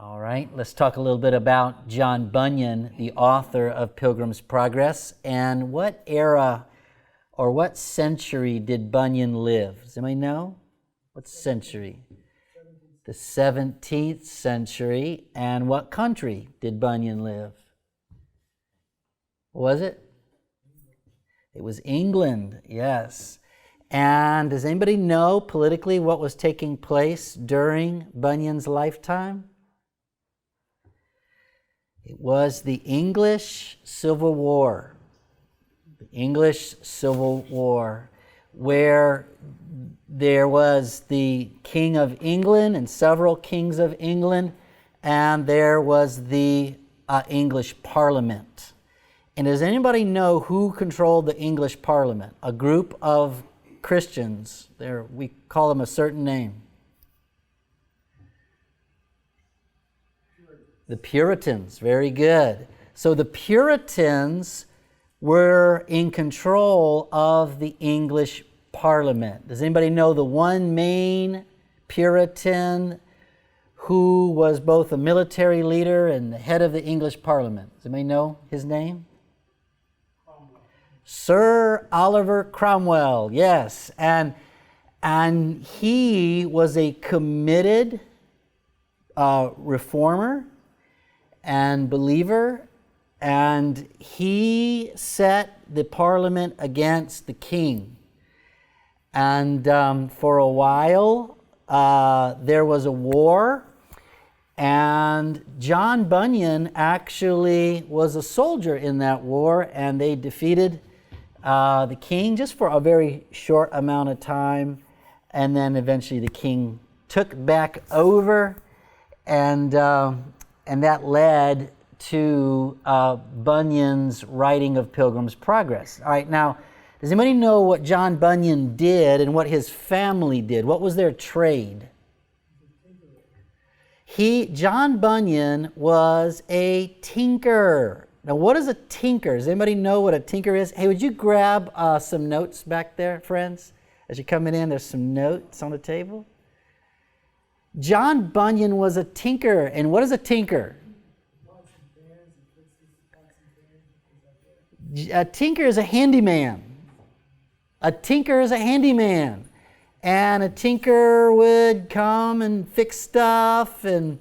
All right, let's talk a little bit about John Bunyan, the author of Pilgrim's Progress. And what era or what century did Bunyan live? Does anybody know? What century? The 17th century. And what country did Bunyan live? What was it? It was England, yes. And does anybody know politically what was taking place during Bunyan's lifetime? It was the English Civil War. The English Civil War, where there was the King of England and several kings of England, and there was the English Parliament. And does anybody know who controlled the English Parliament? A group of Christians. We call them a certain name. The Puritans, very good. So the Puritans were in control of the English Parliament. Does anybody know the one main Puritan who was both a military leader and the head of the English Parliament? Does anybody know his name? Cromwell. Sir Oliver Cromwell, yes. And he was a committed reformer and believer, and he set the Parliament against the king. And for a while, there was a war, and John Bunyan actually was a soldier in that war, and they defeated the king just for a very short amount of time, and then eventually the king took back over, and that led to Bunyan's writing of Pilgrim's Progress. All right, now, does anybody know what John Bunyan did and what his family did? What was their trade? John Bunyan was a tinker. Now, what is a tinker? Does anybody know what a tinker is? Hey, would you grab some notes back there, friends? As you're coming in, there's some notes on the table. John Bunyan was a tinker. And what is a tinker? A tinker is a handyman. A tinker is a handyman. And a tinker would come and fix stuff and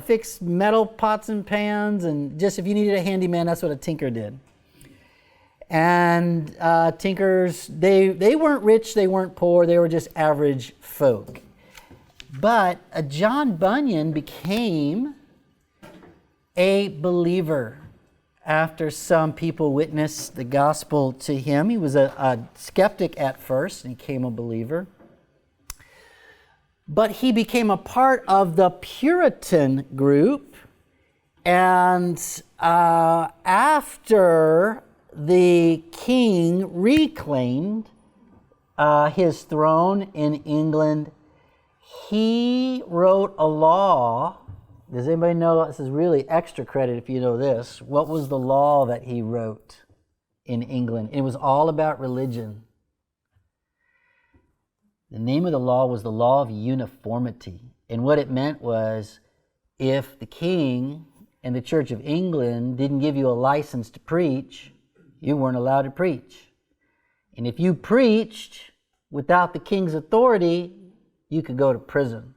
fix metal pots and pans. And just if you needed a handyman, that's what a tinker did. And tinkers, they weren't rich, they weren't poor, they were just average folk. But John Bunyan became a believer after some people witnessed the gospel to him. He was a skeptic at first, and he became a believer. But he became a part of the Puritan group, and after the king reclaimed his throne in England, he wrote a law. Does anybody know? This is really extra credit if you know this. What was the law that he wrote in England? It was all about religion. The name of the law was the Law of Uniformity. And what it meant was, if the king and the Church of England didn't give you a license to preach, you weren't allowed to preach. And if you preached without the king's authority, you could go to prison.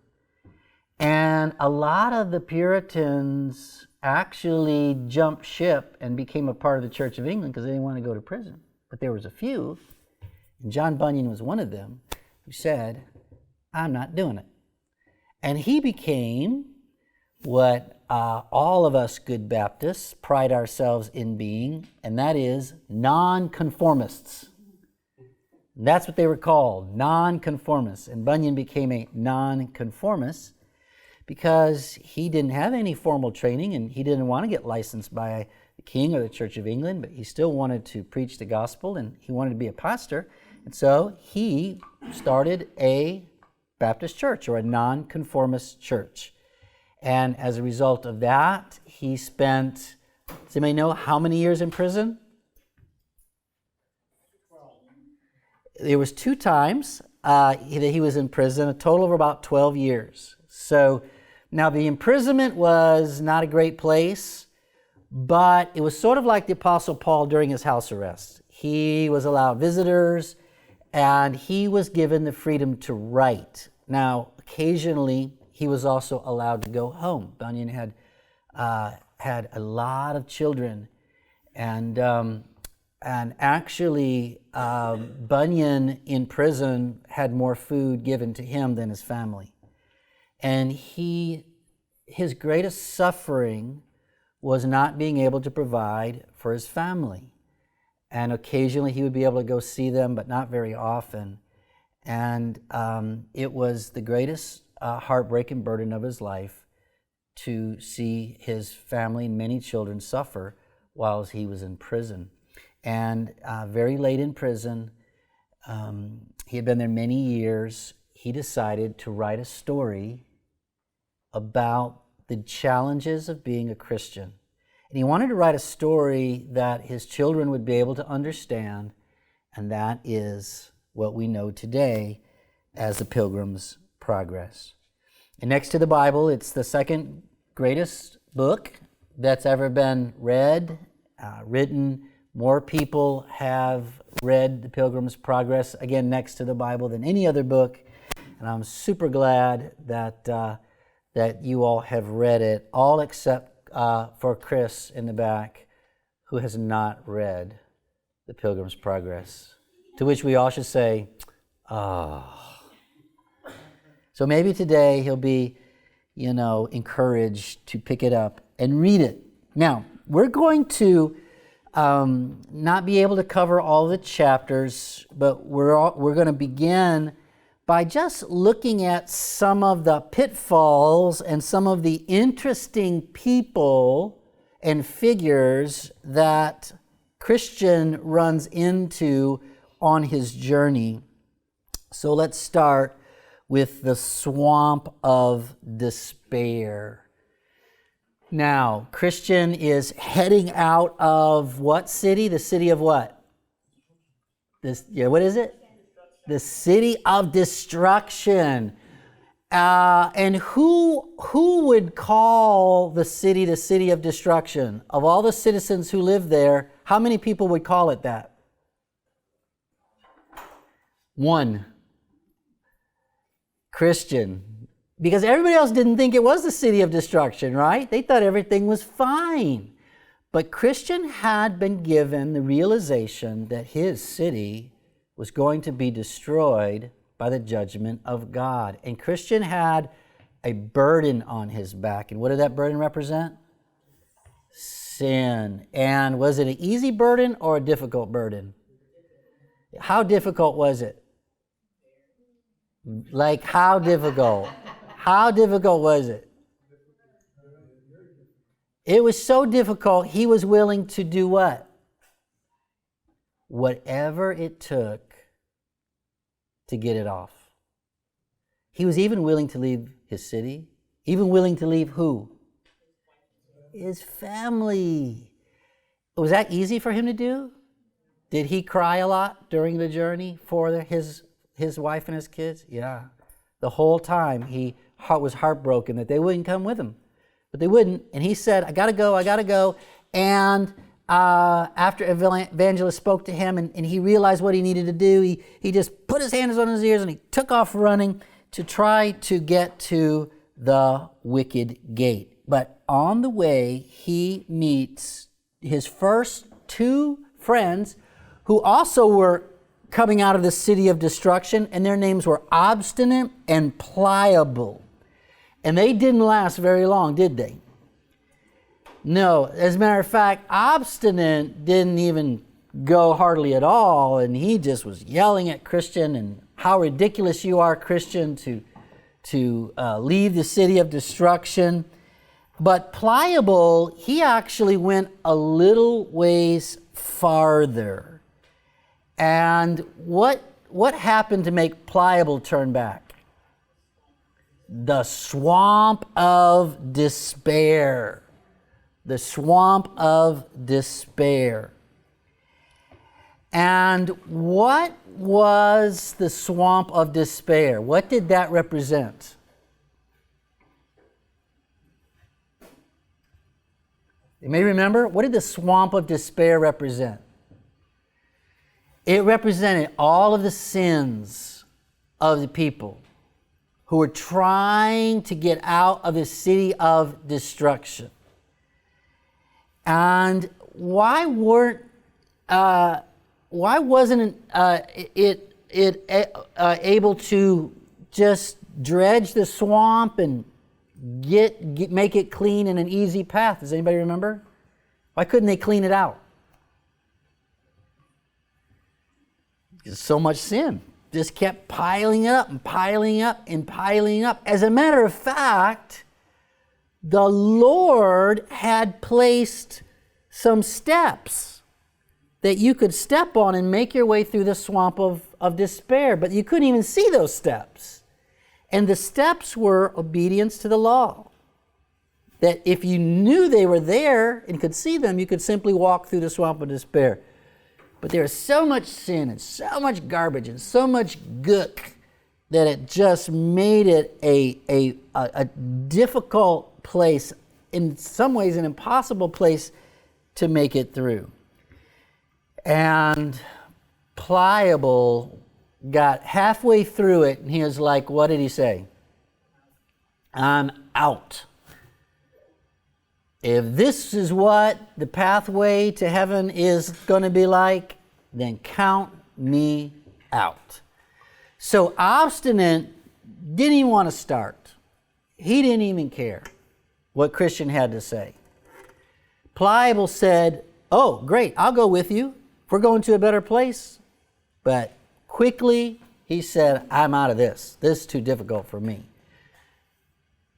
And a lot of the Puritans actually jumped ship and became a part of the Church of England because they didn't want to go to prison. But there was a few, and John Bunyan was one of them, who said, I'm not doing it. And he became what all of us good Baptists pride ourselves in being, and that is nonconformists. And that's what they were called, nonconformists. And Bunyan became a nonconformist because he didn't have any formal training and he didn't want to get licensed by the king or the Church of England, but he still wanted to preach the gospel and he wanted to be a pastor. And so he started a Baptist church or a nonconformist church. And as a result of that, he spent, does anybody know how many years in prison? 12. There was 2 times that he was in prison, a total of about 12 years. So now the imprisonment was not a great place, but it was sort of like the Apostle Paul during his house arrest. He was allowed visitors, and he was given the freedom to write. Now, occasionally, he was also allowed to go home. Bunyan had a lot of children, and actually, Bunyan in prison had more food given to him than his family. And his greatest suffering was not being able to provide for his family. And occasionally he would be able to go see them, but not very often. And it was the greatest heartbreak and burden of his life to see his family and many children suffer while he was in prison. And very late in prison, he had been there many years, he decided to write a story about the challenges of being a Christian. And he wanted to write a story that his children would be able to understand, and that is what we know today as the Pilgrim's Progress. And next to the Bible, it's the second greatest book that's ever been read, written. More people have read the Pilgrim's Progress, again, next to the Bible than any other book. And I'm super glad that you all have read it, all except for Chris in the back, who has not read the Pilgrim's Progress. To which we all should say, oh. So maybe today he'll be, encouraged to pick it up and read it. Now, we're going to not be able to cover all the chapters, but we're going to begin by just looking at some of the pitfalls and some of the interesting people and figures that Christian runs into on his journey. So let's start with the swamp of despair. Now, Christian is heading out of what city? The city of what? What is it? The city of destruction. And who would call the city of destruction? Of all the citizens who live there, how many people would call it that? One. Christian. Because everybody else didn't think it was the city of destruction, right? They thought everything was fine. But Christian had been given the realization that his city was going to be destroyed by the judgment of God. And Christian had a burden on his back. And what did that burden represent? Sin. And was it an easy burden or a difficult burden? How difficult was it? Like, how difficult? How difficult was it? It was so difficult, he was willing to do what? Whatever it took to get it off. He was even willing to leave his city, even willing to leave who? His family. Was that easy for him to do? Did he cry a lot during the journey for his wife and his kids? Yeah. The whole time he was heartbroken that they wouldn't come with him. But they wouldn't. And he said, I gotta go. And after evangelist spoke to him and he realized what he needed to do, he just put his hands on his ears and he took off running to try to get to the wicket gate. But on the way, he meets his first two friends who also were coming out of the city of destruction, and their names were Obstinate and Pliable. And they didn't last very long, did they? No. As a matter of fact, Obstinate didn't even go hardly at all, and he just was yelling at Christian and how ridiculous you are, Christian, to leave the city of destruction. But Pliable, he actually went a little ways farther. And what happened to make Pliable turn back? The swamp of despair. The swamp of despair. And what was the swamp of despair? What did that represent? You may remember, what did the swamp of despair represent? It represented all of the sins of the people who were trying to get out of the city of destruction. And why wasn't it able to just dredge the swamp and make it clean in an easy path? Does anybody remember? Why couldn't they clean it out? Because so much sin just kept piling up and piling up and piling up. As a matter of fact, the Lord had placed some steps that you could step on and make your way through the swamp of despair, but you couldn't even see those steps. And the steps were obedience to the law. That if you knew they were there and could see them, you could simply walk through the swamp of despair. But there is so much sin and so much garbage and so much gook that it just made it a difficult place, in some ways an impossible place to make it through. And Pliable got halfway through it and he was like, what did he say? I'm out. If this is what the pathway to heaven is going to be like, then count me out. So Obstinate didn't even want to start. He didn't even care what Christian had to say. Pliable said, oh, great, I'll go with you. We're going to a better place. But quickly he said, I'm out of this. This is too difficult for me.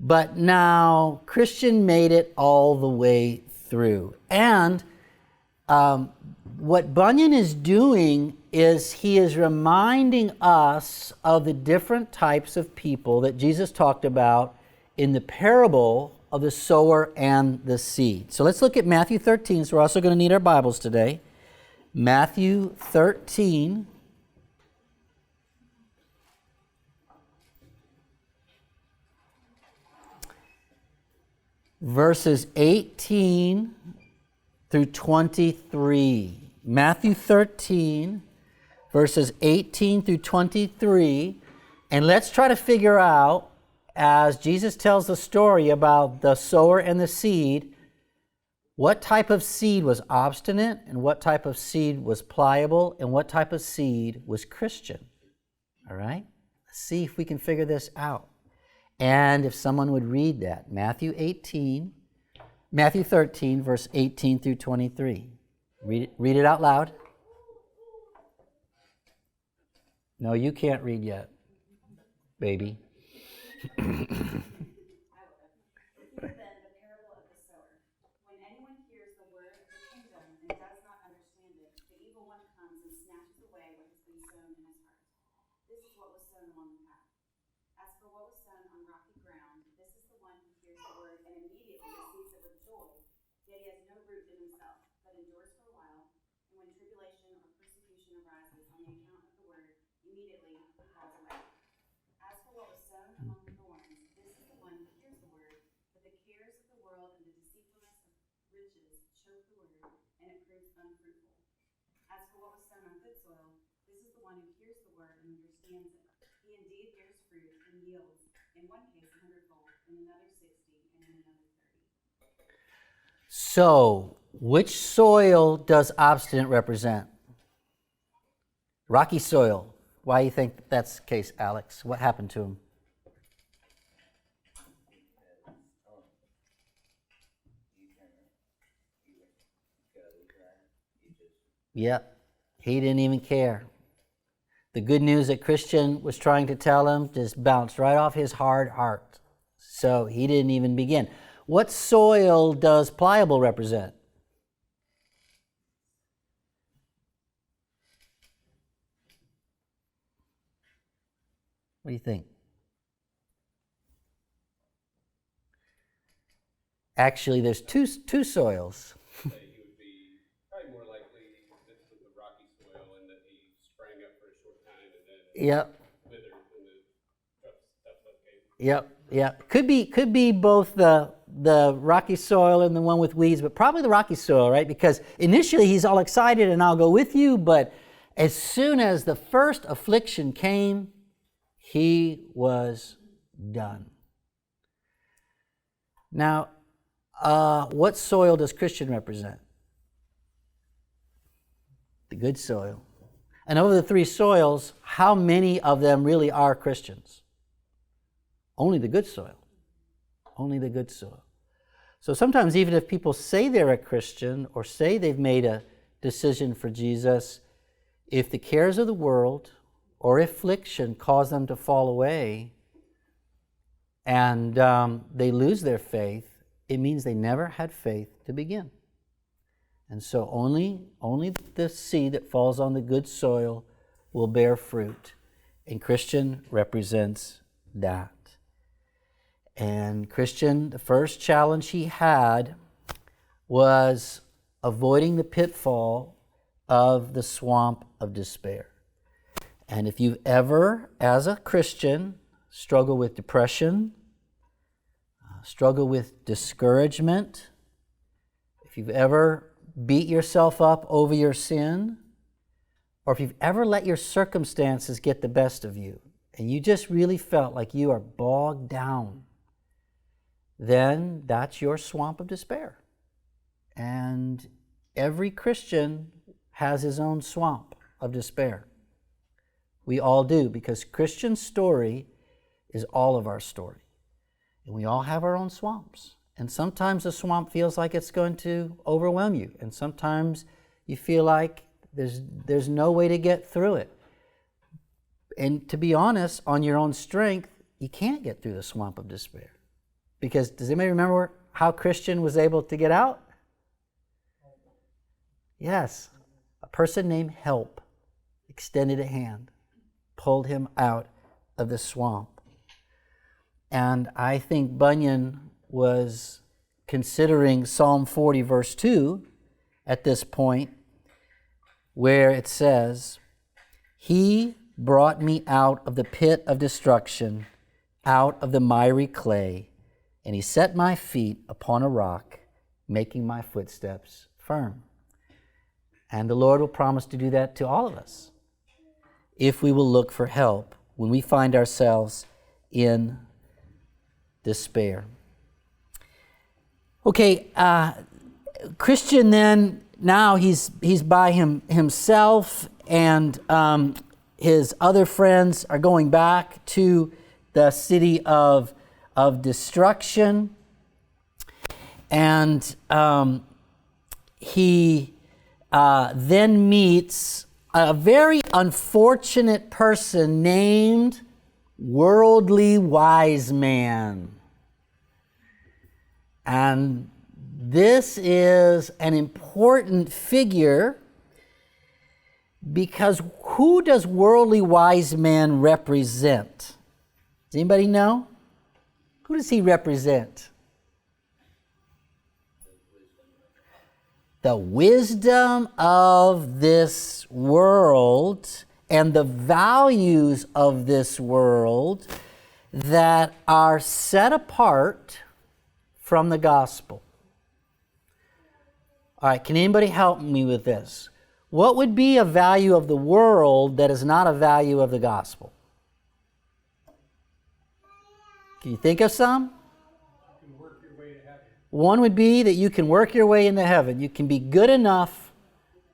But now Christian made it all the way through. And what Bunyan is doing is he is reminding us of the different types of people that Jesus talked about in the parable of the sower and the seed. So let's look at Matthew 13. So we're also going to need our Bibles today. Matthew 13. Verses 18 through 23. Matthew 13, verses 18 through 23. And let's try to figure out, as Jesus tells the story about the sower and the seed, what type of seed was obstinate and what type of seed was pliable and what type of seed was Christian. All right? Let's see if we can figure this out. And if someone would read that, Matthew 13, verse 18 through 23. Read it out loud. No, you can't read yet, baby. So, which soil does obstinate represent? Rocky soil. Why do you think that's the case, Alex? What happened to him? Yep, he didn't even care. The good news that Christian was trying to tell him just bounced right off his hard heart. So he didn't even begin. What soil does pliable represent? What do you think? Actually, there's two soils. He would be probably more likely this was the rocky soil and that he sprang up for a short time and then Yep. withered in the tough suffocation. Yep. Could be both the the rocky soil and the one with weeds, but probably the rocky soil, right? Because initially he's all excited and I'll go with you, but as soon as the first affliction came, he was done. Now, what soil does Christian represent? The good soil. And over the three soils, how many of them really are Christians? Only the good soil. Only the good soil. So sometimes even if people say they're a Christian or say they've made a decision for Jesus, if the cares of the world or affliction cause them to fall away and they lose their faith, it means they never had faith to begin. And so only the seed that falls on the good soil will bear fruit. And Christian represents that. And Christian, the first challenge he had was avoiding the pitfall of the swamp of despair. And if you've ever, as a Christian, struggled with depression, struggled with discouragement, if you've ever beat yourself up over your sin, or if you've ever let your circumstances get the best of you, and you just really felt like you are bogged down, then that's your swamp of despair. And every Christian has his own swamp of despair. We all do, because Christian story is all of our story. And we all have our own swamps. And sometimes the swamp feels like it's going to overwhelm you. And sometimes you feel like there's no way to get through it. And to be honest, on your own strength, you can't get through the swamp of despair. Because does anybody remember how Christian was able to get out? Yes. A person named Help extended a hand, pulled him out of the swamp. And I think Bunyan was considering Psalm 40 verse 2 at this point, where it says, "He brought me out of the pit of destruction, out of the miry clay, and he set my feet upon a rock, making my footsteps firm." And the Lord will promise to do that to all of us if we will look for help when we find ourselves in despair. Okay, Christian then, now he's by himself, and his other friends are going back to the city of destruction. And he then meets a very unfortunate person named Worldly Wise Man. And this is an important figure, because who does Worldly Wise Man represent? Does anybody know? Who does he represent? The wisdom of this world and the values of this world that are set apart from the gospel. All right, can anybody help me with this? What would be a value of the world that is not a value of the gospel? Can you think of some? You can work your way to heaven. One would be that you can work your way into heaven. You can be good enough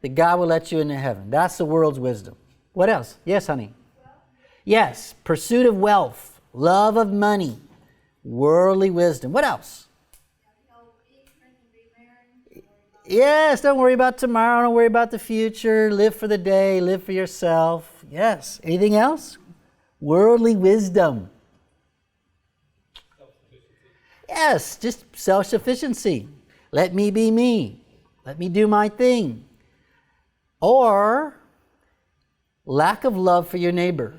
that God will let you into heaven. That's the world's wisdom. What else? Yes, honey. Yes, pursuit of wealth, love of money, worldly wisdom. What else? Yes, don't worry about tomorrow, don't worry about the future, live for the day, live for yourself. Yes. Anything else? Worldly wisdom. Yes, just self-sufficiency. Let me be me. Let me do my thing. Or lack of love for your neighbor.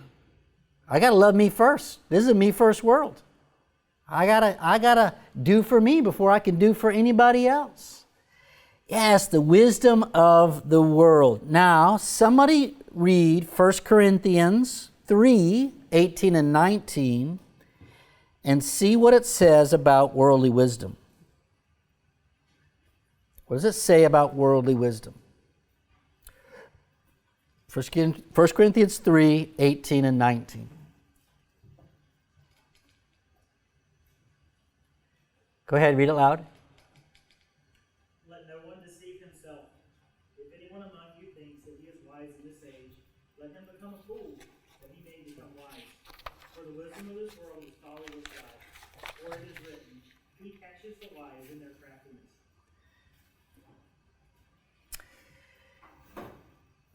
I got to love me first. This is a me first world. I gotta do for me before I can do for anybody else. Yes, the wisdom of the world. Now, somebody read 1 Corinthians 3, 18 and 19 and see what it says about worldly wisdom. What does it say about worldly wisdom? 1 Corinthians 3, 18 and 19. Go ahead, read it loud. Let no one deceive himself. If anyone among you thinks that he is wise in this age, let him become a fool, that he may become wise. For the wisdom of this world is folly with God. For it is written, He catches the wise in their craftiness.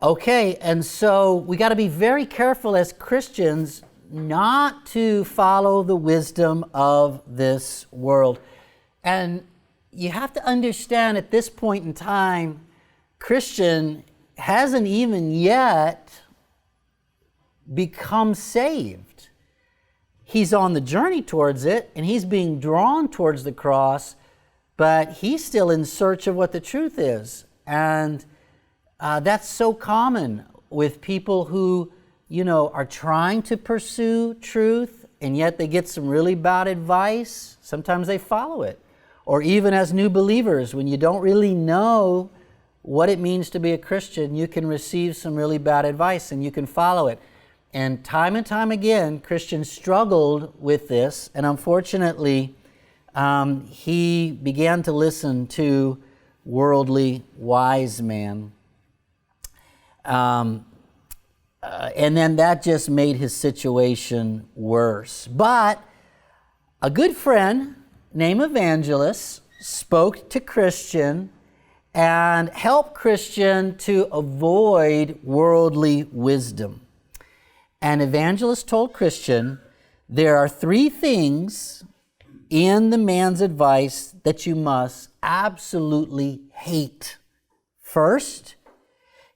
Okay, and so we got to be very careful as Christians not to follow the wisdom of this world. And you have to understand at this point in time, Christian hasn't even yet become saved. He's on the journey towards it, and he's being drawn towards the cross, but he's still in search of what the truth is. And that's so common with people who, are trying to pursue truth, and yet they get some really bad advice. Sometimes they follow it. Or even as new believers, when you don't really know what it means to be a Christian, you can receive some really bad advice and you can follow it. And time again, Christians struggled with this, and unfortunately, he began to listen to worldly wise man. And then that just made his situation worse. But a good friend named Evangelist spoke to Christian and helped Christian to avoid worldly wisdom. And Evangelist told Christian, there are 3 things in the man's advice that you must absolutely hate. First,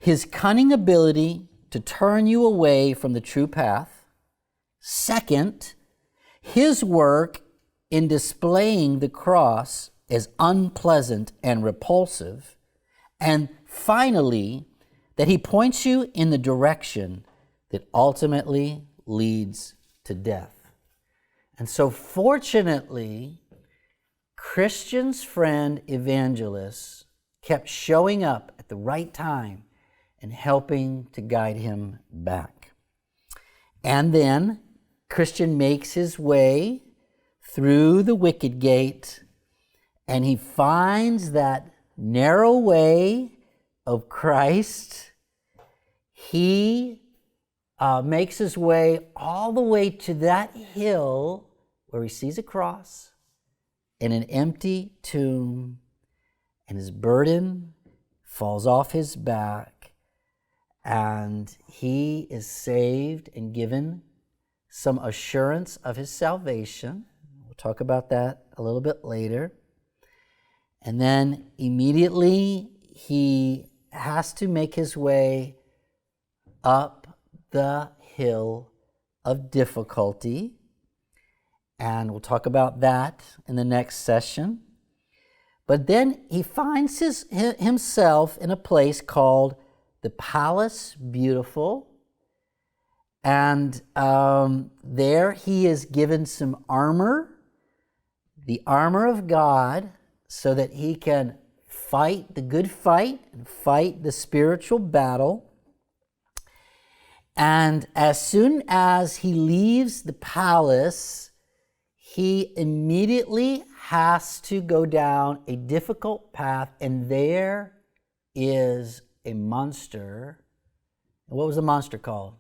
his cunning ability to turn you away from the true path. Second, his work in displaying the cross as unpleasant and repulsive. And finally, that he points you in the direction that ultimately leads to death. And so fortunately, Christian's friend Evangelist kept showing up at the right time and helping to guide him back. And then Christian makes his way through the wicket gate, and he finds that narrow way of Christ. He makes his way all the way to that hill where he sees a cross and an empty tomb, and his burden falls off his back, and he is saved and given some assurance of his salvation. We'll talk about that a little bit later. And then immediately he has to make his way up the hill of difficulty. And we'll talk about that in the next session. But then he finds himself in a place called the Palace Beautiful. And there he is given some armor, the armor of God, so that he can fight the good fight and fight the spiritual battle. And as soon as he leaves the palace, he immediately has to go down a difficult path, and there is a monster. What was the monster called?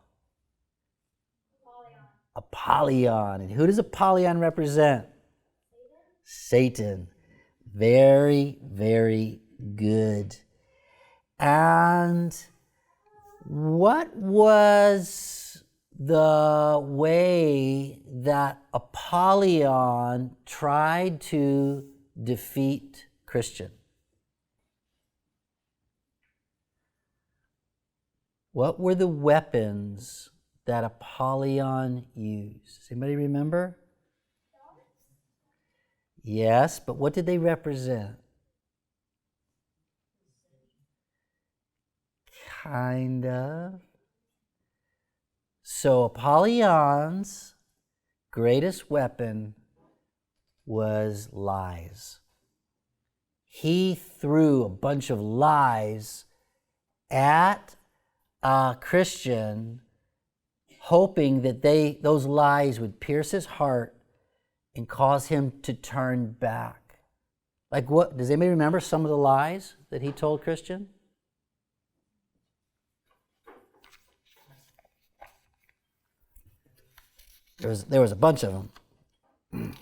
Apollyon. And who does Apollyon represent? Satan. Very, very good. And what was the way that Apollyon tried to defeat Christian? What were the weapons that Apollyon used? Does anybody remember? Yes, but what did they represent? Kind of. So Apollyon's greatest weapon was lies. he threw a bunch of lies at a Christian, hoping that those lies would pierce his heart and cause him to turn back. Like what? Does anybody remember some of the lies that he told Christian? There was a bunch of them.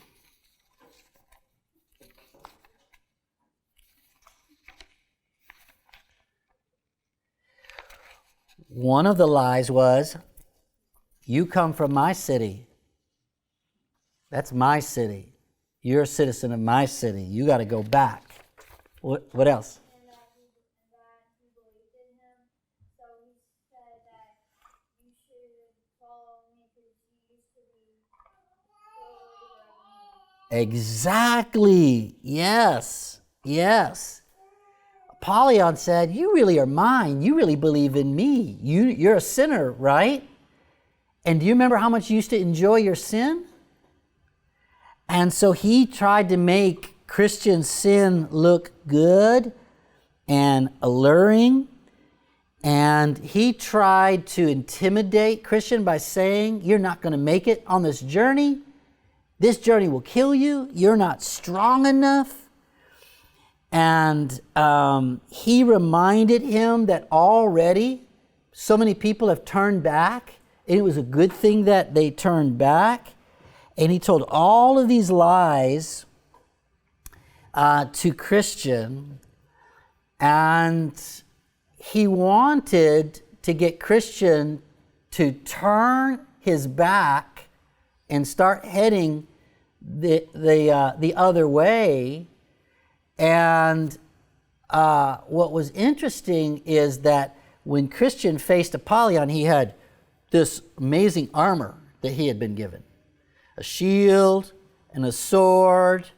One of the lies was, you come from my city. That's my city. You're a citizen of my city. You got to go back. What else? And that he believed in him. So he said that you should follow me because he used to be the leader of me. Exactly. Yes. Yes. Apollyon said, you really are mine. You really believe in me. You're a sinner, right? And do you remember how much you used to enjoy your sin? And so he tried to make Christian sin look good and alluring. And he tried to intimidate Christian by saying, you're not going to make it on this journey. This journey will kill you. You're not strong enough. And he reminded him that already so many people have turned back. And it was a good thing that they turned back. And he told all of these lies to Christian. And he wanted to get Christian to turn his back and start heading the other way. And what was interesting is that when Christian faced Apollyon, he had this amazing armor that he had been given. A shield and a sword.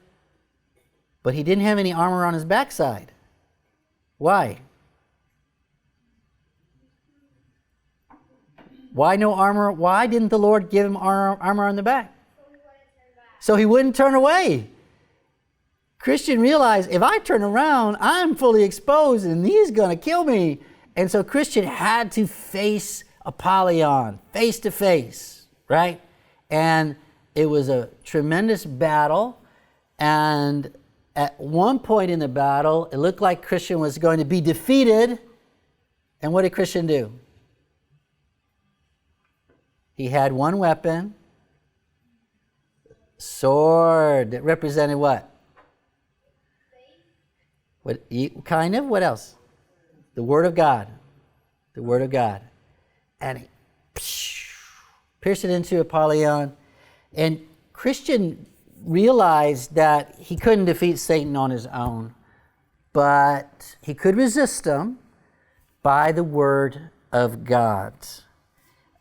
But he didn't have any armor on his backside. Why? Why no armor? Why didn't the Lord give him armor on the back? So he wouldn't turn away. Christian realized, if I turn around, I'm fully exposed and he's going to kill me. And so Christian had to face Apollyon face to face, right? And it was a tremendous battle. And at one point in the battle, it looked like Christian was going to be defeated. And what did Christian do? He had one weapon, sword, that represented what? What kind of? What else? The Word of God. The Word of God. And he pierced it into Apollyon. And Christian realized that he couldn't defeat Satan on his own, but he could resist him by the Word of God.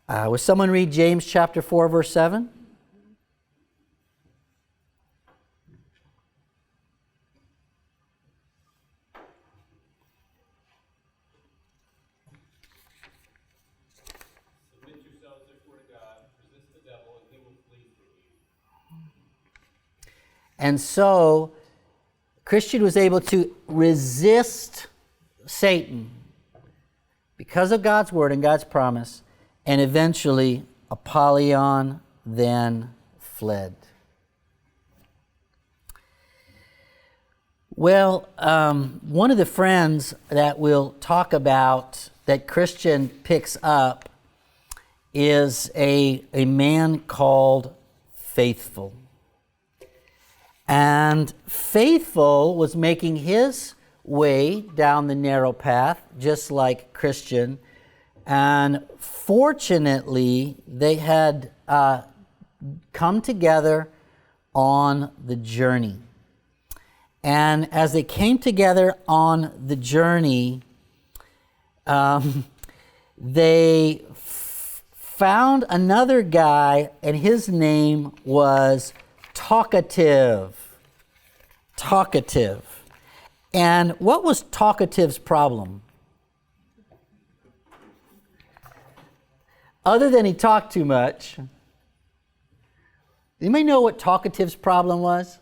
Will someone read James chapter 4, verse 7? And so, Christian was able to resist Satan because of God's word and God's promise, and eventually Apollyon then fled. Well, one of the friends that we'll talk about that Christian picks up is a man called Faithful. And Faithful was making his way down the narrow path, just like Christian. And fortunately, they had come together on the journey. And as they came together on the journey, they found another guy, and his name was Talkative. And what was Talkative's problem? Other than he talked too much. You may know what Talkative's problem was?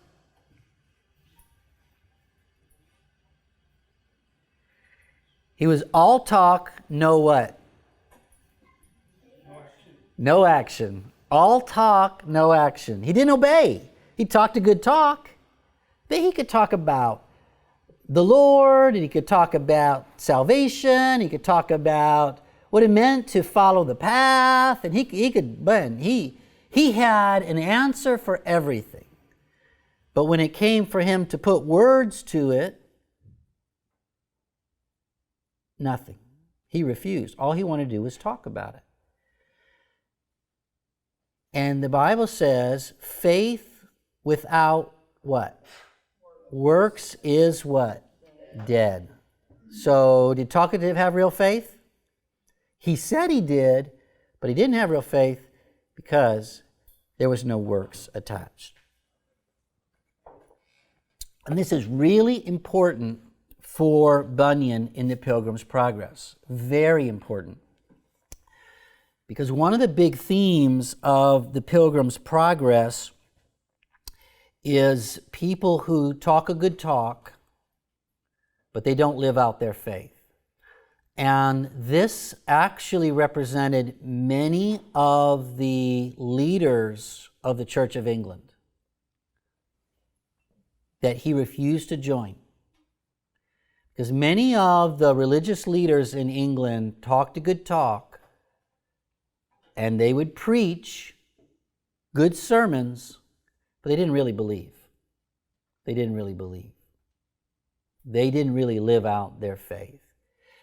He was all talk, no what? No action. All talk, no action. He didn't obey. He talked a good talk. But he could talk about the Lord, and he could talk about salvation. He could talk about what it meant to follow the path, and he had an answer for everything. But when it came for him to put words to it, nothing. He refused. All he wanted to do was talk about it. And the Bible says faith without what? Works is what? Dead. So did talkative have real faith? He said he did, but he didn't have real faith because there was no works attached. And this is really important for Bunyan in the Pilgrim's Progress. Very important. Because one of the big themes of the Pilgrim's Progress is people who talk a good talk, but they don't live out their faith. And this actually represented many of the leaders of the Church of England that he refused to join. Because many of the religious leaders in England talked a good talk, and they would preach good sermons, but they didn't really believe. They didn't really believe. They didn't really live out their faith.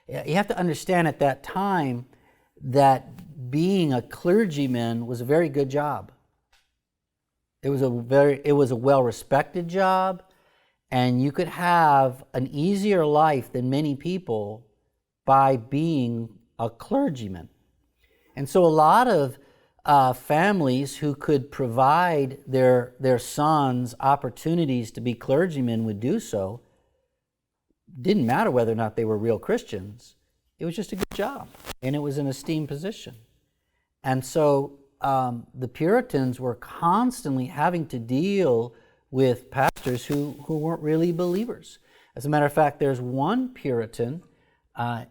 You have to understand at that time that being a clergyman was a very good job. It was a well-respected job, and you could have an easier life than many people by being a clergyman. And so a lot of families who could provide their sons opportunities to be clergymen would do so. Didn't matter whether or not they were real Christians. It was just a good job, and it was an esteemed position. And so the Puritans were constantly having to deal with pastors who weren't really believers. As a matter of fact, there's one Puritan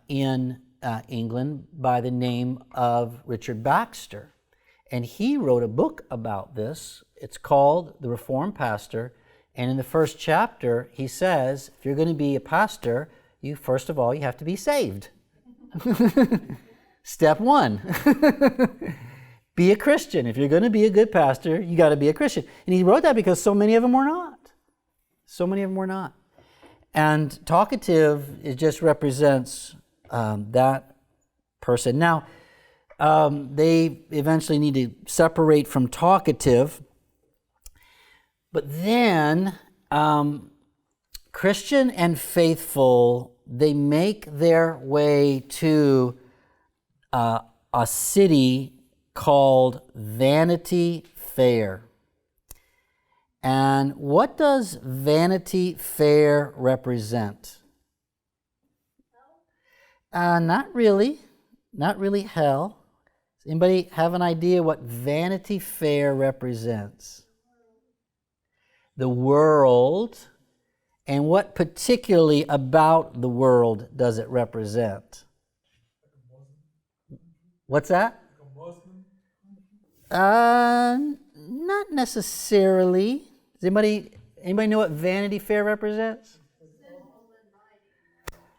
in England by the name of Richard Baxter. And he wrote a book about this. It's called The Reformed Pastor. And in the first chapter, he says, if you're going to be a pastor, first of all, you have to be saved. Step one. Be a Christian. If you're going to be a good pastor, you got to be a Christian. And he wrote that because so many of them were not. So many of them were not. And talkative, it just represents that person. Now, they eventually need to separate from talkative. But then, Christian and faithful, they make their way to a city called Vanity Fair. And what does Vanity Fair represent? Not really. Not really hell. Does anybody have an idea what Vanity Fair represents? The world. And what particularly about the world does it represent? What's that? Not necessarily. Does anybody know what Vanity Fair represents?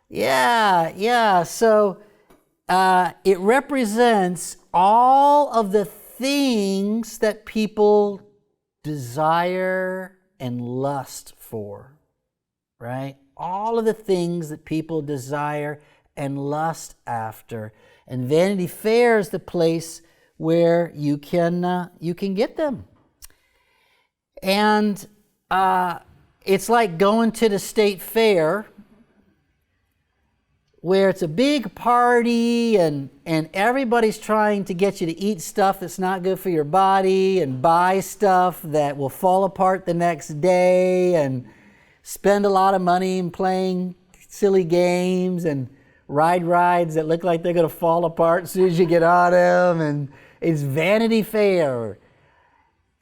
Yeah. So it represents all of the things that people desire and lust for, right? All of the things that people desire and lust after. And Vanity Fair is the place where you can get them. And it's like going to the state fair, where it's a big party and everybody's trying to get you to eat stuff that's not good for your body and buy stuff that will fall apart the next day and spend a lot of money in playing silly games and ride rides that look like they're going to fall apart as soon as you get on them. And it's Vanity Fair.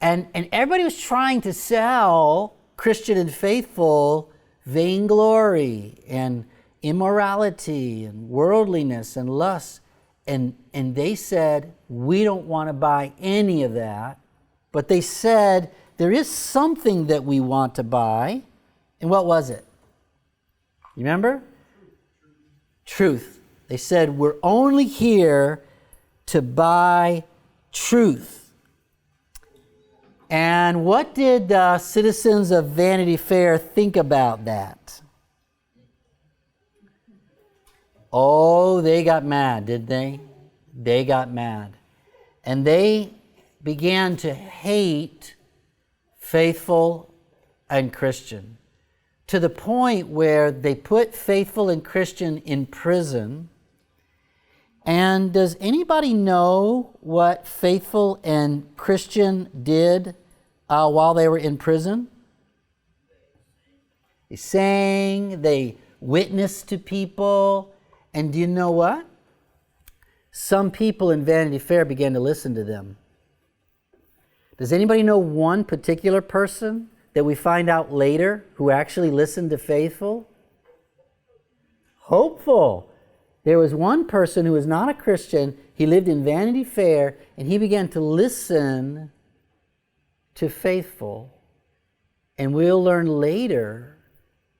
And everybody was trying to sell Christian and faithful vainglory and immorality and worldliness and lust. And they said, we don't want to buy any of that. But they said, there is something that we want to buy. And what was it? You remember? Truth. They said, we're only here to buy truth. And what did the citizens of Vanity Fair think about that? Oh, they got mad, did they? They got mad. And they began to hate Faithful and Christian, to the point where they put Faithful and Christian in prison. And does anybody know what Faithful and Christian did while they were in prison? They sang, they witnessed to people, and do you know what? Some people in Vanity Fair began to listen to them. Does anybody know one particular person that we find out later who actually listened to Faithful? Hopeful. There was one person who was not a Christian. He lived in Vanity Fair, and he began to listen to Faithful. And we'll learn later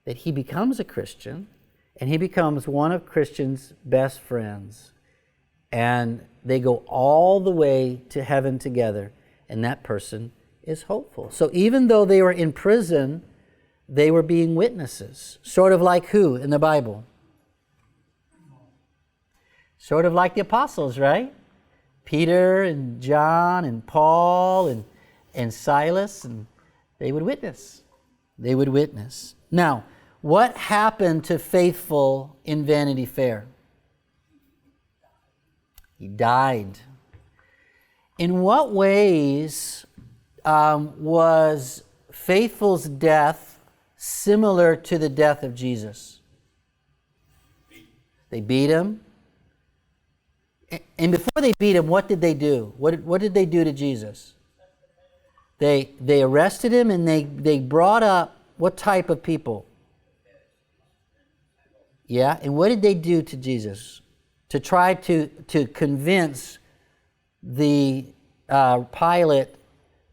that he becomes a Christian, and he becomes one of Christian's best friends. And they go all the way to heaven together, and that person is Hopeful. So even though they were in prison, they were being witnesses. Sort of like who in the Bible? Sort of like the apostles, right? Peter and John and Paul and Silas, and they would witness. They would witness. Now, what happened to Faithful in Vanity Fair? He died. In what ways was Faithful's death similar to the death of Jesus? They beat him. And before they beat him, what did they do? What did they do to Jesus? They arrested him, and they brought up what type of people? Yeah, and what did they do to Jesus? To try to convince the Pilate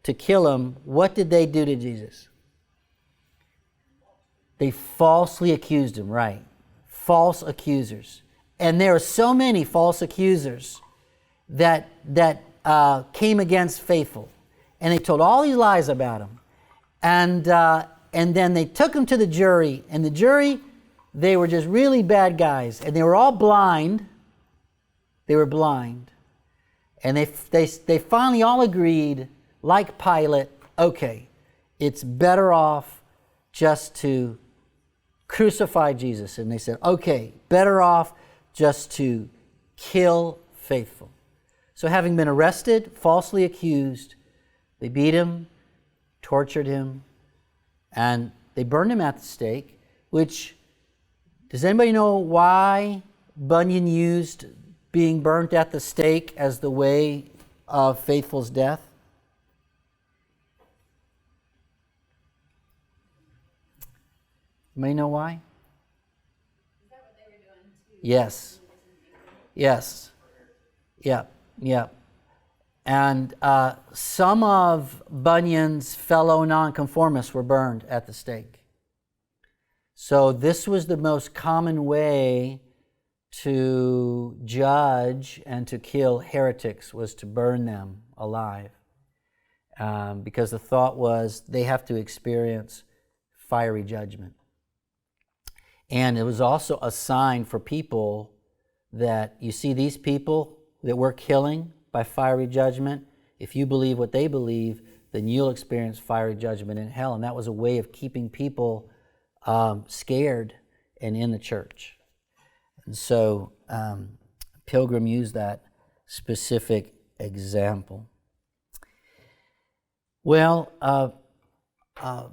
to kill him, what did they do to Jesus? They falsely accused him, right? False accusers. And there are so many false accusers that came against Faithful. And they told all these lies about him. And then they took him to the jury. And the jury, they were just really bad guys. And they were all blind. They were blind. And they finally all agreed, like Pilate, okay, it's better off just to crucify Jesus. And they said, okay, better off just to kill Faithful. So having been arrested, falsely accused, they beat him, tortured him, and they burned him at the stake, which, does anybody know why Bunyan used being burnt at the stake as the way of Faithful's death? Anybody know why? Is that what they were doing too? Yes. Yes. Yeah. And some of Bunyan's fellow nonconformists were burned at the stake. So this was the most common way to judge and to kill heretics, was to burn them alive. Because the thought was they have to experience fiery judgment. And it was also a sign for people that, you see these people that we're killing by fiery judgment, if you believe what they believe, then you'll experience fiery judgment in hell. And that was a way of keeping people scared and in the church. And so Pilgrim used that specific example. Well,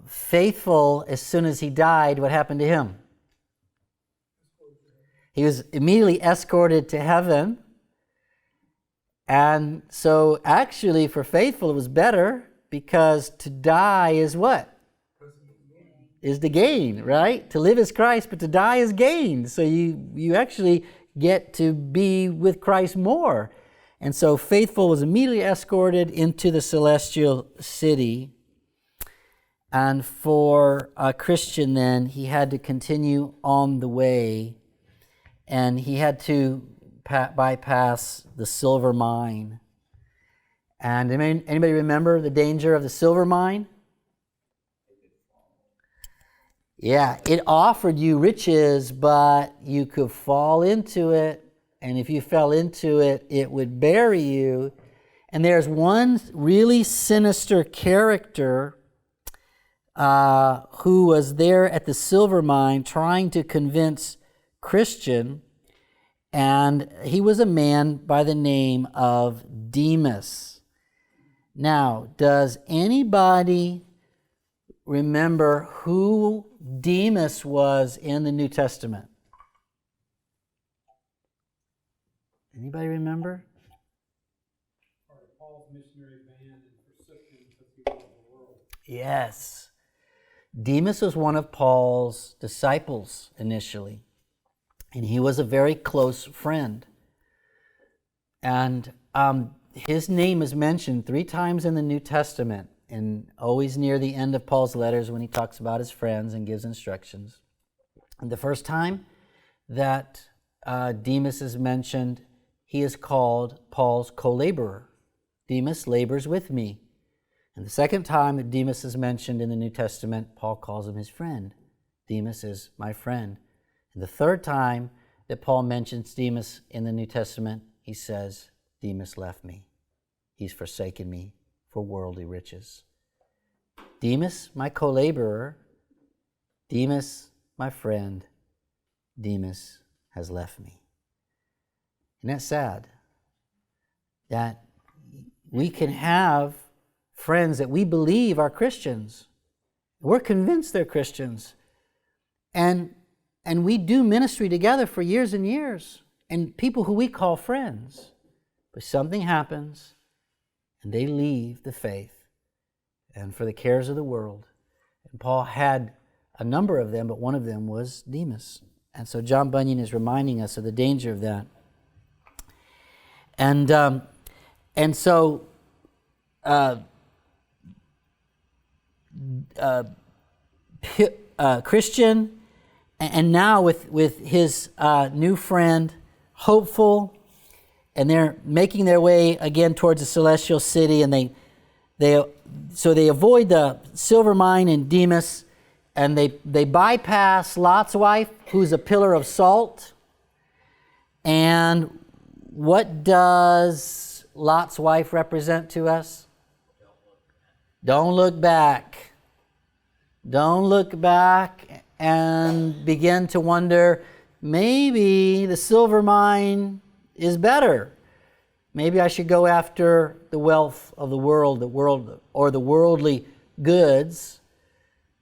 Faithful, as soon as he died, what happened to him? He was immediately escorted to heaven. And so actually for Faithful it was better, because to die is what? is to gain, right? To live is Christ, but to die is gain. So you actually get to be with Christ more. And so Faithful was immediately escorted into the celestial city. And for a Christian then, he had to continue on the way, and he had to bypass the silver mine. And anybody remember the danger of the silver mine? Yeah, it offered you riches, but you could fall into it. And if you fell into it, it would bury you. And there's one really sinister character who was there at the silver mine trying to convince Christian. And he was a man by the name of Demas. Now, does anybody remember who Demas was in the New Testament? Anybody remember? Part of Paul's missionary band and forsook him because he loved the world. Yes. Demas was one of Paul's disciples initially, and he was a very close friend. And his name is mentioned 3 times in the New Testament, and always near the end of Paul's letters when he talks about his friends and gives instructions. And the first time that Demas is mentioned, he is called Paul's co-laborer. Demas labors with me. And the second time that Demas is mentioned in the New Testament, Paul calls him his friend. Demas is my friend. And the third time that Paul mentions Demas in the New Testament, he says, Demas left me. He's forsaken me for worldly riches. Demas, my co-laborer. Demas, my friend. Demas has left me. Isn't that sad? That we can have friends that we believe are Christians. We're convinced they're Christians. And we do ministry together for years and years. And people who we call friends. But something happens and they leave the faith and for the cares of the world. And Paul had a number of them, but one of them was Demas. And so John Bunyan is reminding us of the danger of that. And so Christian, and now with his new friend, Hopeful, and they're making their way again towards the celestial city, and they avoid the silver mine in Demas, and they bypass Lot's wife, who's a pillar of salt. And what does Lot's wife represent to us? Don't look back. Don't look back and begin to wonder, maybe the silver mine is better. Maybe I should go after the wealth of the world, or the worldly goods.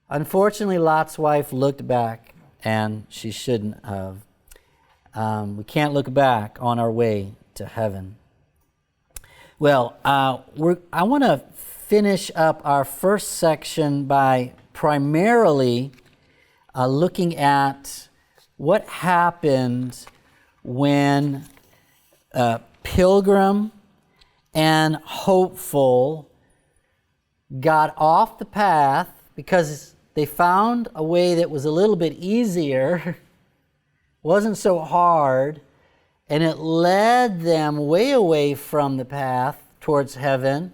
Unfortunately, Lot's wife looked back, and she shouldn't have. We can't look back on our way to heaven. Well, I want to finish up our first section by primarily looking at what happened when Pilgrim and Hopeful got off the path because they found a way that was a little bit easier, wasn't so hard, and it led them way away from the path towards heaven.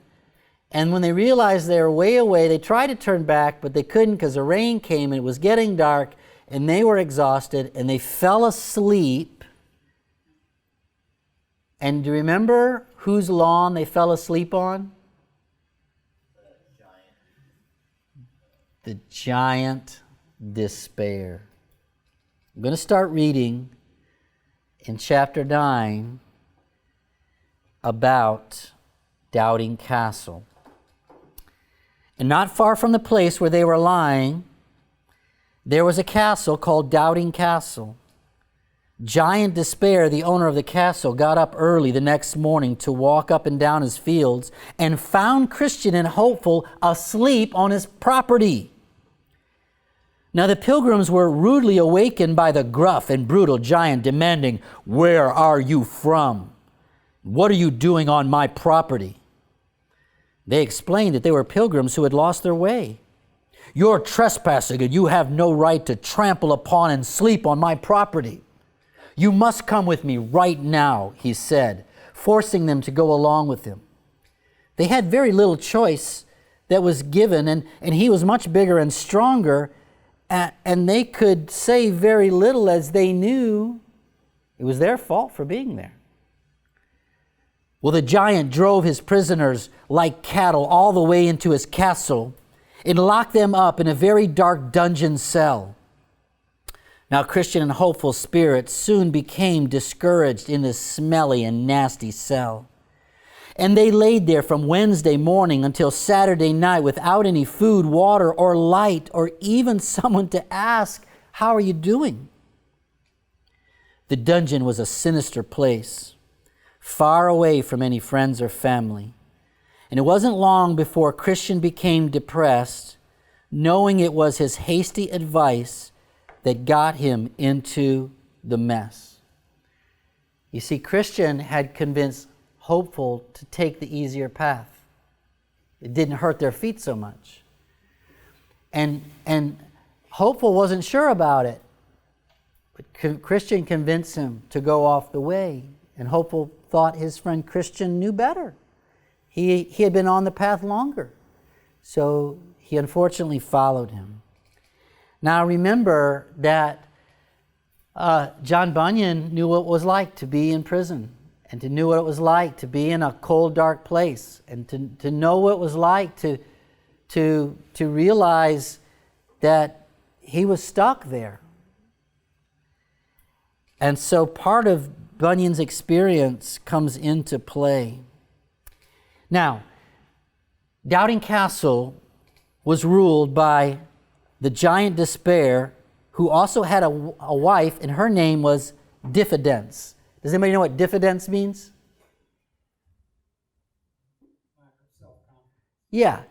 And when they realized they were way away, they tried to turn back, but they couldn't because the rain came and it was getting dark, and they were exhausted, and they fell asleep. And do you remember whose lawn they fell asleep on? The giant despair. I'm going to start reading in chapter 9 about Doubting Castle. And not far from the place where they were lying, there was a castle called Doubting Castle. Giant Despair, the owner of the castle, got up early the next morning to walk up and down his fields and found Christian and Hopeful asleep on his property. Now the pilgrims were rudely awakened by the gruff and brutal giant demanding, "Where are you from? What are you doing on my property?" They explained that they were pilgrims who had lost their way. "You're trespassing and you have no right to trample upon and sleep on my property. You must come with me right now," he said, forcing them to go along with him. They had very little choice that was given, and he was much bigger and stronger, and they could say very little as they knew it was their fault for being there. Well, the giant drove his prisoners like cattle all the way into his castle and locked them up in a very dark dungeon cell. Now, Christian and hopeful spirits soon became discouraged in this smelly and nasty cell. And they laid there from Wednesday morning until Saturday night without any food, water, or light, or even someone to ask, "How are you doing?" The dungeon was a sinister place, far away from any friends or family. And it wasn't long before Christian became depressed, knowing it was his hasty advice that got him into the mess. You see, Christian had convinced Hopeful to take the easier path. It didn't hurt their feet so much. And Hopeful wasn't sure about it. But Christian convinced him to go off the way. And Hopeful thought his friend Christian knew better. He had been on the path longer. So he unfortunately followed him. Now remember that John Bunyan knew what it was like to be in prison, and to knew what it was like to be in a cold, dark place, and to know what it was like to realize that he was stuck there. And so part of Bunyan's experience comes into play. Now, Doubting Castle was ruled by the giant Despair, who also had a wife, and her name was Diffidence. Does anybody know what diffidence means? Yeah.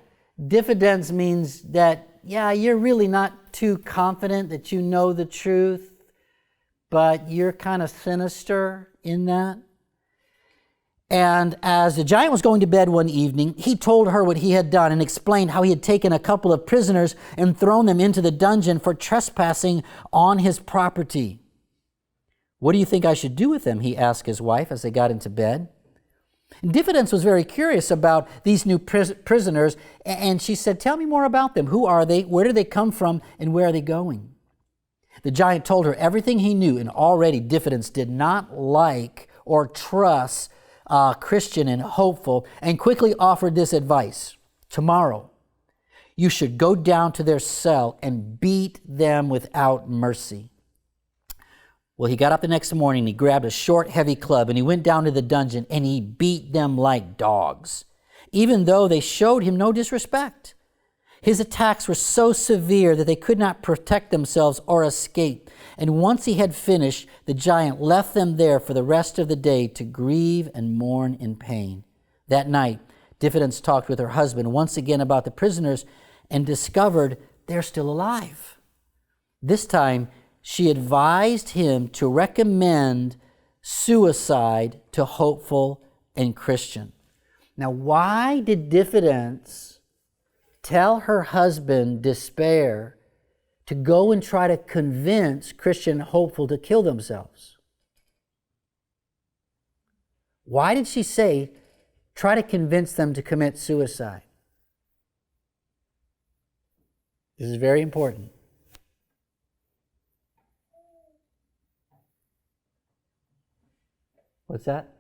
Diffidence means that, you're really not too confident that you know the truth, but you're kind of sinister in that. And as the giant was going to bed one evening, he told her what he had done and explained how he had taken a couple of prisoners and thrown them into the dungeon for trespassing on his property. "What do you think I should do with them?" he asked his wife as they got into bed. And Diffidence was very curious about these new prisoners, and she said, "Tell me more about them. Who are they? Where do they come from? And where are they going?" The giant told her everything he knew, and already Diffidence did not like or trust Christian and Hopeful, and quickly offered this advice: "Tomorrow, you should go down to their cell and beat them without mercy." Well, he got up the next morning, he grabbed a short, heavy club, and he went down to the dungeon, and he beat them like dogs, even though they showed him no disrespect. His attacks were so severe that they could not protect themselves or escape. And once he had finished, the giant left them there for the rest of the day to grieve and mourn in pain. That night, Diffidence talked with her husband once again about the prisoners and discovered they're still alive. This time, she advised him to recommend suicide to Hopeful and Christian. Now, why did Diffidence tell her husband, Despair, to go and try to convince Christian and Hopeful to kill themselves? Why did she say, try to convince them to commit suicide? This is very important. What's that?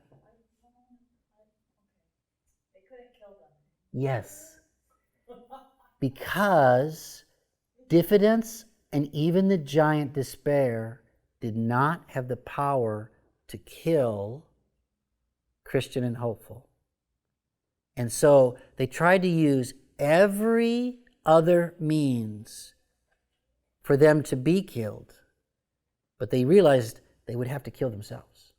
They couldn't kill them. Yes. Because Diffidence and even the giant Despair did not have the power to kill Christian and Hopeful. And so they tried to use every other means for them to be killed, but they realized they would have to kill themselves.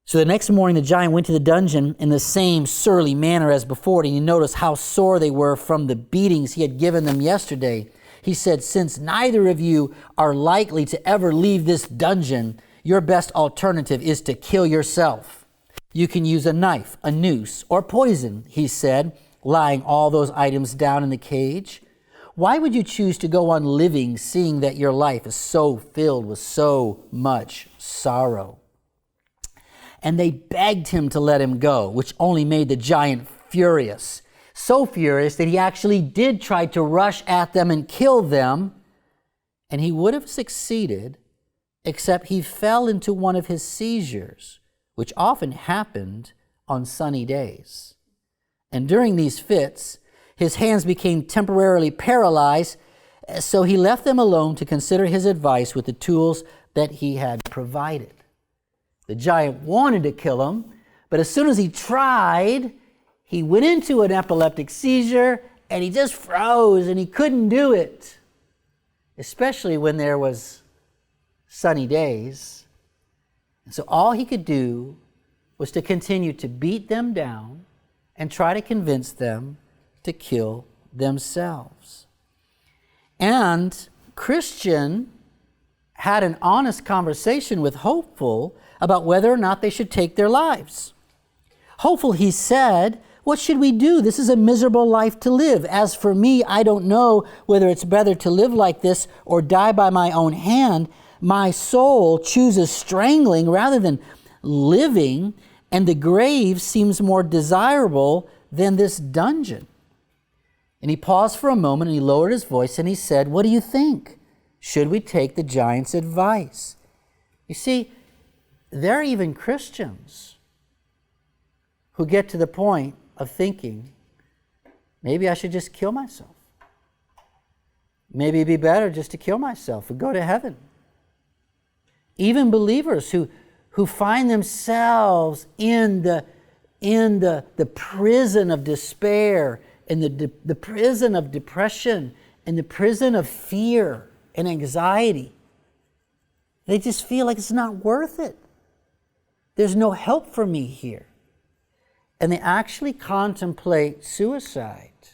So the next morning the giant went to the dungeon in the same surly manner as before, and you notice how sore they were from the beatings he had given them yesterday. He said, "Since neither of you are likely to ever leave this dungeon, your best alternative is to kill yourself. You can use a knife, a noose, or poison," he said, laying all those items down in the cage. "Why would you choose to go on living, seeing that your life is so filled with so much sorrow?" And they begged him to let him go, which only made the giant furious. So furious that he actually did try to rush at them and kill them. And he would have succeeded, except he fell into one of his seizures, which often happened on sunny days. And during these fits, his hands became temporarily paralyzed, so he left them alone to consider his advice with the tools that he had provided. The giant wanted to kill him, but as soon as he tried, he went into an epileptic seizure and he just froze and he couldn't do it, especially when there was sunny days. And so all he could do was to continue to beat them down and try to convince them to kill themselves. And Christian had an honest conversation with Hopeful about whether or not they should take their lives. Hopeful, he said, "What should we do? This is a miserable life to live. As for me, I don't know whether it's better to live like this or die by my own hand. My soul chooses strangling rather than living, and the grave seems more desirable than this dungeon." And he paused for a moment and he lowered his voice and he said, "What do you think? Should we take the giant's advice?" You see, there are even Christians who get to the point of thinking, maybe I should just kill myself. Maybe it'd be better just to kill myself and go to heaven. Even believers who find themselves in the prison of despair, in the prison of depression, in the prison of fear and anxiety. They just feel like it's not worth it. There's no help for me here. And they actually contemplate suicide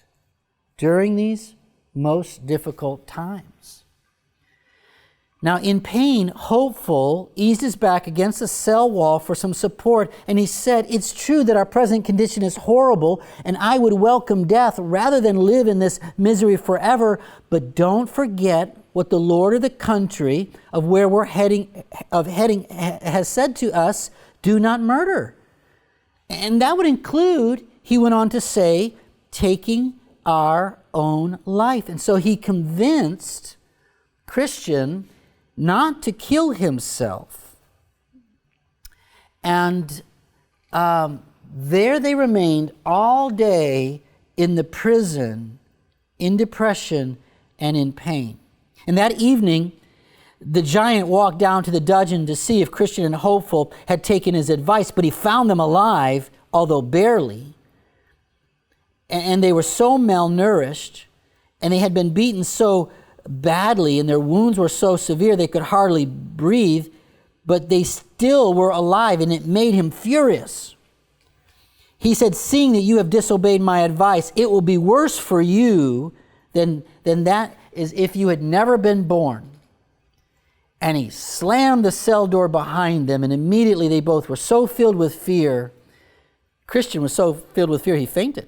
during these most difficult times. Now, in pain, Hopeful eased his back against the cell wall for some support, and he said, "It's true that our present condition is horrible, and I would welcome death rather than live in this misery forever, but don't forget what the Lord of the country of where we're heading has said to us, do not murder." And that would include, he went on to say, taking our own life. And so he convinced Christian not to kill himself. And there they remained all day in the prison, in depression and in pain. And that evening, the giant walked down to the dungeon to see if Christian and Hopeful had taken his advice, but he found them alive, although barely. And they were so malnourished, and they had been beaten so badly, and their wounds were so severe they could hardly breathe, but they still were alive, and it made him furious. He said, "Seeing that you have disobeyed my advice, it will be worse for you than that is if you had never been born." And he slammed the cell door behind them, and immediately they both were so filled with fear. Christian was so filled with fear he fainted.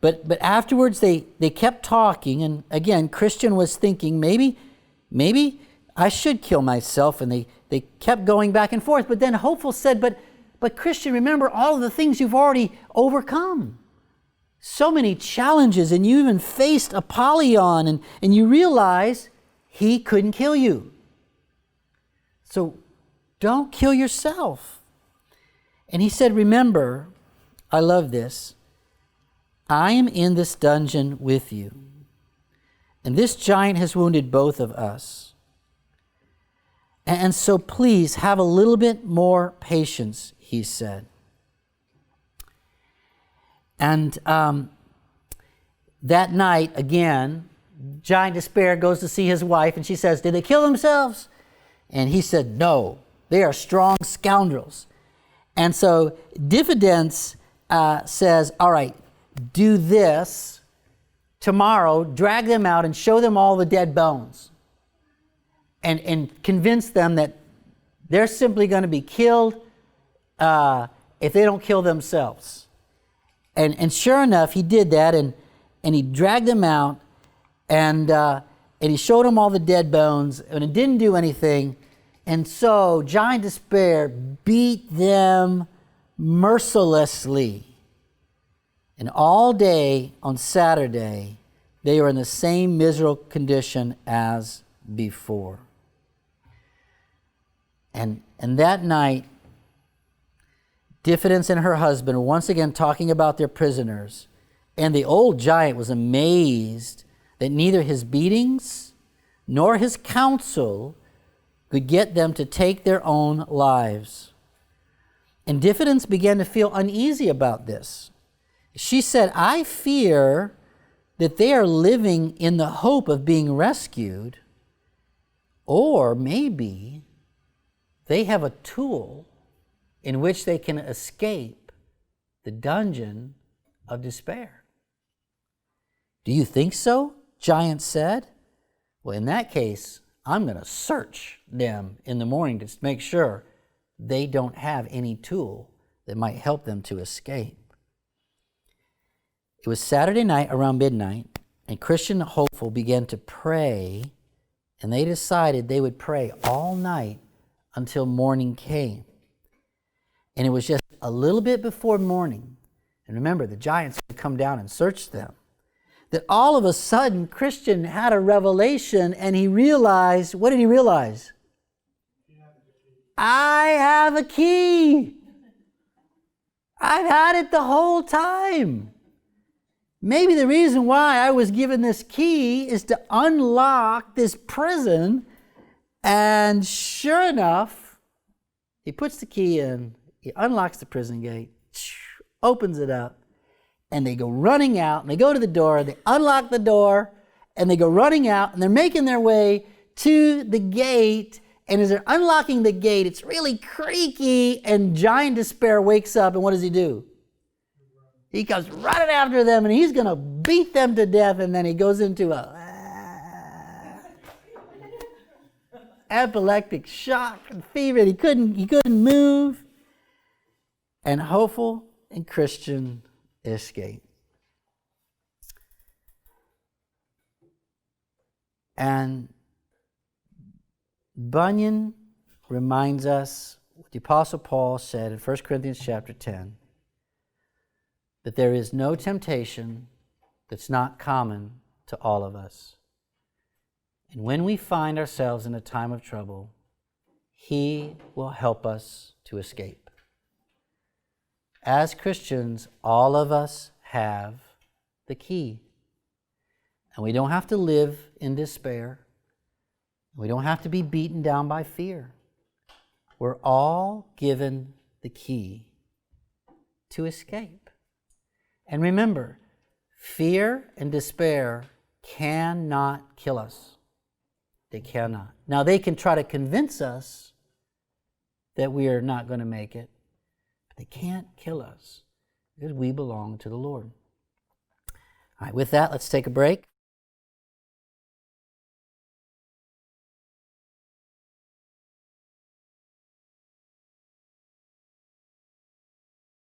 But afterwards they kept talking, and again Christian was thinking, maybe I should kill myself, and they kept going back and forth. But then Hopeful said, but Christian, remember all of the things you've already overcome. So many challenges, and you even faced Apollyon, and you realize he couldn't kill you. So don't kill yourself. And he said, "Remember," I love this, "I am in this dungeon with you, and this giant has wounded both of us. And so please have a little bit more patience," he said. And that night, again, Giant Despair goes to see his wife, and she says, "Did they kill themselves?" And he said, "No, they are strong scoundrels." And so Diffidence says, all right, do this tomorrow, drag them out and show them all the dead bones. And convince them that they're simply going to be killed if they don't kill themselves. And sure enough, he did that, and he dragged them out, and he showed them all the dead bones, and it didn't do anything. And so Giant Despair beat them mercilessly. And all day on Saturday, they were in the same miserable condition as before. And that night, Diffidence and her husband were once again talking about their prisoners. And the old giant was amazed that neither his beatings nor his counsel could get them to take their own lives. And Diffidence began to feel uneasy about this. She said, I fear that they are living in the hope of being rescued, or maybe they have a tool in which they can escape the dungeon of despair. Do you think so? Giant said. Well, in that case, I'm going to search them in the morning to make sure they don't have any tool that might help them to escape. It was Saturday night around midnight, and Christian hopeful began to pray, and they decided they would pray all night until morning came. And it was just a little bit before morning, and remember, the giants would come down and search them, that all of a sudden Christian had a revelation, and he realized, what did he realize? I have a key. I've had it the whole time. Maybe the reason why I was given this key is to unlock this prison. And sure enough, he puts the key in, he unlocks the prison gate, opens it up, and they go running out, and they go to the door, they unlock the door, and they go running out, and they're making their way to the gate. And as they're unlocking the gate, it's really creaky, and Giant Despair wakes up, and what does he do? He comes running after them, and he's going to beat them to death, and then he goes into a epileptic shock and fever, and he couldn't move. And Hopeful and Christian escape. And Bunyan reminds us what the Apostle Paul said in 1 Corinthians chapter 10, that there is no temptation that's not common to all of us. And when we find ourselves in a time of trouble, He will help us to escape. As Christians, all of us have the key. And we don't have to live in despair. We don't have to be beaten down by fear. We're all given the key to escape. And remember, fear and despair cannot kill us. They cannot. Now, they can try to convince us that we are not going to make it, but they can't kill us because we belong to the Lord. All right, with that, let's take a break.